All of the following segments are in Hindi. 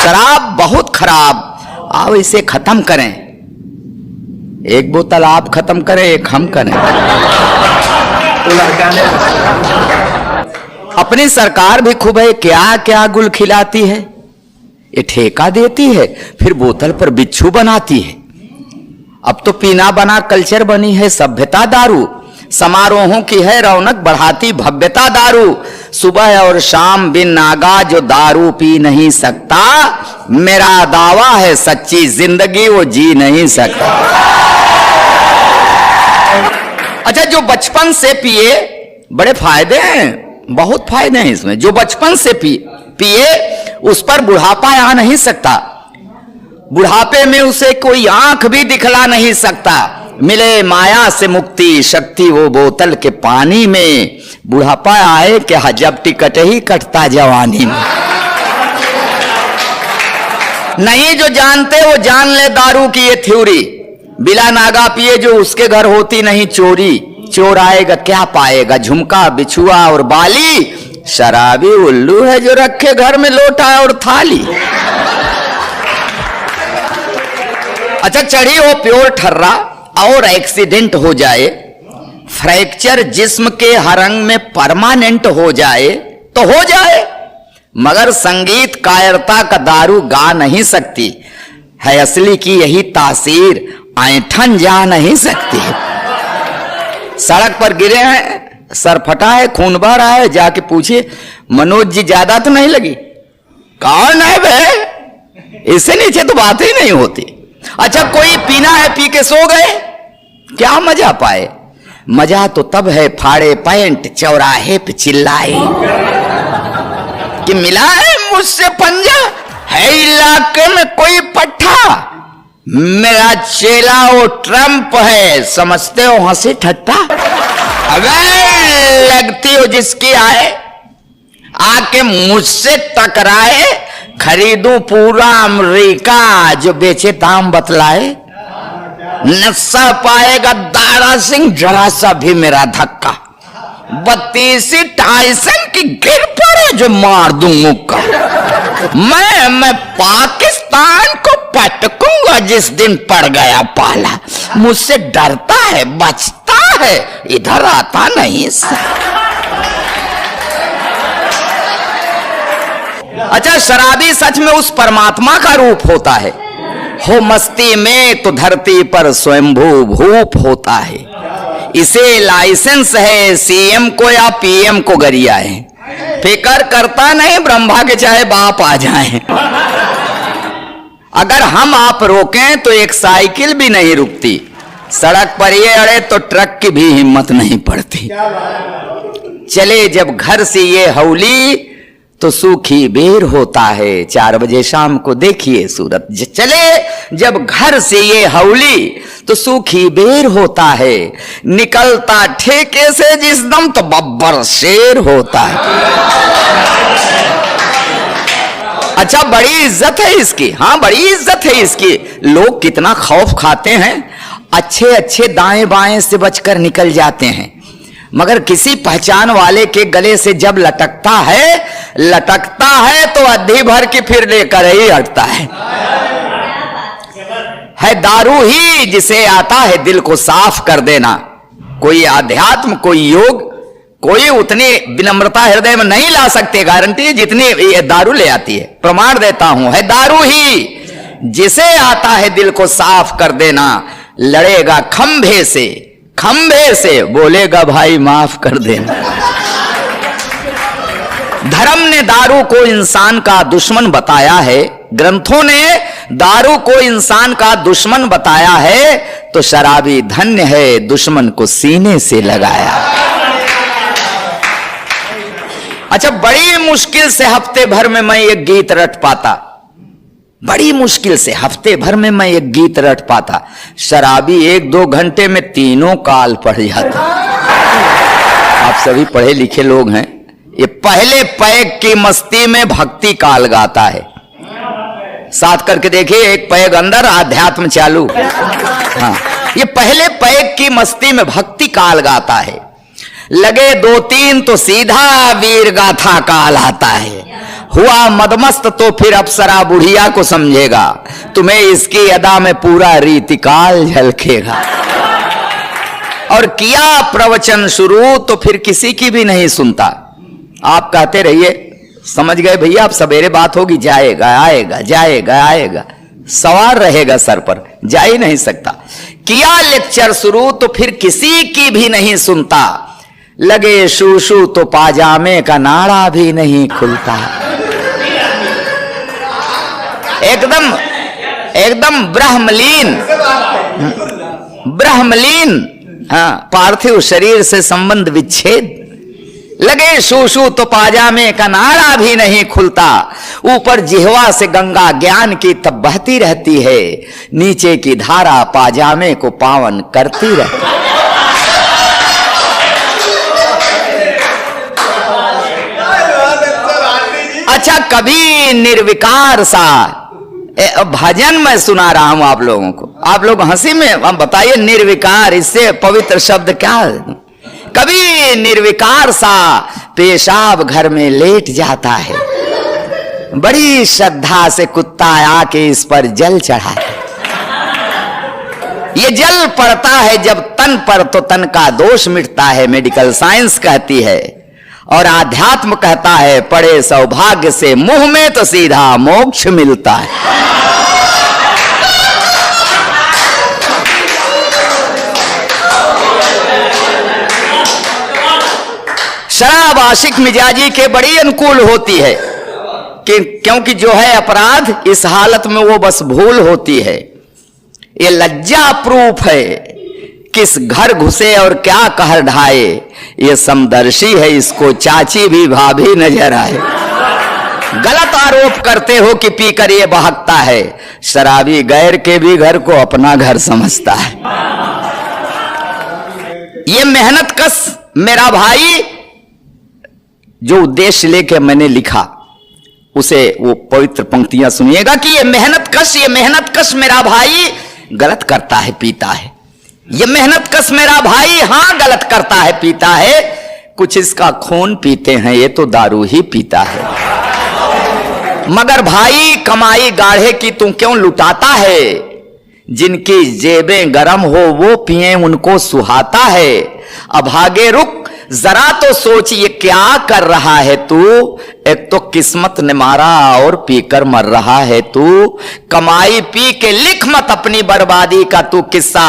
शराब बहुत खराब, आओ इसे खत्म करें। एक बोतल आप खत्म करें, एक हम करें। अपनी सरकार भी खूब है, क्या क्या गुल खिलाती है, ये ठेका देती है, फिर बोतल पर बिच्छू बनाती है। अब तो पीना बना कल्चर बनी है सभ्यता दारू, समारोहों की है रौनक बढ़ाती भव्यता दारू। सुबह और शाम बिन नागा जो दारू पी नहीं सकता, मेरा दावा है सच्ची जिंदगी वो जी नहीं सकता। अच्छा, जो बचपन से पिए बड़े फायदे हैं, बहुत फायदे हैं इसमें। जो बचपन से पिए उस पर बुढ़ापा आ नहीं सकता, बुढ़ापे में उसे कोई आंख भी दिखला नहीं सकता। मिले माया से मुक्ति शक्ति वो बोतल के पानी में, बुढ़ापा आए क्या जब टिकट ही कटता जवानी में। नहीं जो जानते वो जान ले दारू की ये थ्योरी, बिला नागा पिए जो उसके घर होती नहीं चोरी। चोर आएगा क्या पाएगा, झुमका बिछुआ और बाली, शराबी उल्लू है जो रखे घर में लोटा और थाली। अच्छा, चढ़ी हो प्योर ठर्रा और एक्सीडेंट हो जाए, फ्रैक्चर जिस्म के हर अंग में परमानेंट हो जाए तो हो जाए, मगर संगीत कायरता का दारू गा नहीं सकती है। असली की यही तासीर ऐंठन जा नहीं सकती। सड़क पर गिरे हैं, सर फटा है, खून बह रहा है, जाके पूछिए मनोज जी ज्यादा तो नहीं लगी? कौन है बे, इससे नीचे तो बात ही नहीं होती। अच्छा, कोई पीना है पी के सो गए, क्या मजा पाए? मजा तो तब है फाड़े पैंट चौराहे पे चिल्लाए कि मिला है मुझसे पंजा, है इलाके में कोई पट्टा, मेरा चेला वो ट्रंप है, समझते हो हंसी ठट्टा। अबे लगती हो जिसकी आए आके मुझसे टकराए, खरीदूं पूरा अमेरिका जो बेचे दाम बतलाए। नशा पाएगा दारा सिंह जरा सा भी मेरा धक्का, 32 टाइसन की गिर पड़े जो मार दूं मुक्का। मैं पाकिस्तान को पटकूंगा जिस दिन पड़ गया पाला, मुझसे डरता है बचता है इधर आता नहीं सा। अच्छा, शराबी सच में उस परमात्मा का रूप होता है, हो मस्ती में तो धरती पर स्वयंभू भूप होता है। इसे लाइसेंस है सीएम को या पीएम को गरिया है, फिकर करता नहीं ब्रह्मा के चाहे बाप आ जाए। अगर हम आप रोकें तो एक साइकिल भी नहीं रुकती, सड़क पर ये अड़े तो ट्रक की भी हिम्मत नहीं पड़ती। चले जब घर से ये हौली तो सूखी बेर होता है, 4 बजे शाम को देखिए सूरत। चले जब घर से ये हौली तो सूखी बेर होता है, निकलता ठेके से जिस दम तो बब्बर शेर होता है। अच्छा, बड़ी इज्जत है इसकी, हाँ बड़ी इज्जत है इसकी। लोग कितना खौफ खाते हैं, अच्छे अच्छे दाएं बाएं से बचकर निकल जाते हैं, मगर किसी पहचान वाले के गले से जब लटकता है तो अद्धी भर की फिर लेकर ही हटता है दारू ही जिसे आता है दिल को साफ कर देना। कोई आध्यात्म, कोई योग, कोई उतनी विनम्रता हृदय में नहीं ला सकते, गारंटी जितनी ये दारू ले आती है। प्रमाण देता हूं, है दारू ही जिसे आता है दिल को साफ कर देना। लड़ेगा खंभे से बोलेगा भाई माफ कर देना। धर्म ने दारू को इंसान का दुश्मन बताया है, ग्रंथों ने दारू को इंसान का दुश्मन बताया है, तो शराबी धन्य है दुश्मन को सीने से लगाया। अच्छा, बड़ी मुश्किल से हफ्ते भर में मैं एक गीत रट पाता, बड़ी मुश्किल से हफ्ते भर में मैं एक गीत रट पाता। शराबी 1-2 घंटे में तीनों काल पढ़ जाता। आप सभी पढ़े लिखे लोग हैं, ये पहले पैग की मस्ती में भक्ति काल गाता है। साथ करके देखिए, एक पैग अंदर अध्यात्म चालू। हाँ, ये पहले पैग की मस्ती में भक्ति काल गाता है, लगे 2-3 तो सीधा वीर गाथा काल आता है। हुआ मदमस्त तो फिर अप्सरा बुढ़िया को समझेगा, तुम्हें इसकी अदा में पूरा रीतिकाल झलकेगा। और किया प्रवचन शुरू तो फिर किसी की भी नहीं सुनता। आप कहते रहिए, समझ गए भैया, अब सवेरे बात होगी, जाएगा आएगा जाएगा आएगा, सवार रहेगा सर पर, जा ही नहीं सकता। किया लेक्चर शुरू तो फिर किसी की भी नहीं सुनता, लगे शू शू तो पाजामे का नाड़ा भी नहीं खुलता। एकदम एकदम ब्रह्मलीन, ब्रह्मलीन, हाँ, पार्थिव शरीर से संबंध विच्छेद। लगे शू शू तो पाजामे का नाड़ा भी नहीं खुलता, ऊपर जिह्वा से गंगा ज्ञान की तब बहती रहती है, नीचे की धारा पाजामे को पावन करती रहती है। अच्छा, कभी निर्विकार सा भजन मैं सुना रहा हूं आप लोगों को, आप लोग हंसी में हम बताइए, निर्विकार इससे पवित्र शब्द क्या है? कभी निर्विकार सा पेशाब घर में लेट जाता है, बड़ी श्रद्धा से कुत्ता आके इस पर जल चढ़ाता है। ये जल पड़ता है जब तन पर तो तन का दोष मिटता है, मेडिकल साइंस कहती है, और आध्यात्म कहता है पड़े सौभाग्य से मुंह में तो सीधा मोक्ष मिलता है। शराब आशिक मिजाजी के बड़ी अनुकूल होती है, क्योंकि जो है अपराध इस हालत में वो बस भूल होती है। ये लज्जा प्रूफ है, किस घर घुसे और क्या कहर ढाए, ये समदर्शी है, इसको चाची भी भाभी नजर आए। गलत आरोप करते हो कि पीकर ये बहकता है, शराबी गैर के भी घर को अपना घर समझता है। ये मेहनत कश मेरा भाई, जो उद्देश्य लेके मैंने लिखा उसे वो पवित्र पंक्तियां सुनिएगा कि ये मेहनत कश मेरा भाई गलत करता है पीता है। ये मेहनत कश मेरा भाई हाँ गलत करता है पीता है, कुछ इसका खून पीते हैं, ये तो दारू ही पीता है। मगर भाई कमाई गाढ़े की तू क्यों लुटाता है, जिनकी जेबें गरम हो वो पिए उनको सुहाता है। अभागे रुक जरा तो सोच ये क्या कर रहा है तू, एक तो किस्मत ने मारा और पीकर मर रहा है तू। कमाई पी के लिख मत अपनी बर्बादी का तू किस्सा,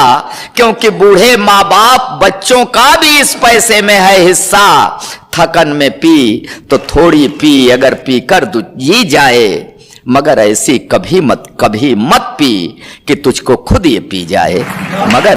क्योंकि बूढ़े माँ बाप बच्चों का भी इस पैसे में है हिस्सा। थकन में पी तो थोड़ी पी, अगर पीकर जी जाए, मगर ऐसी कभी मत पी कि तुझको खुद ये पी जाए। मगर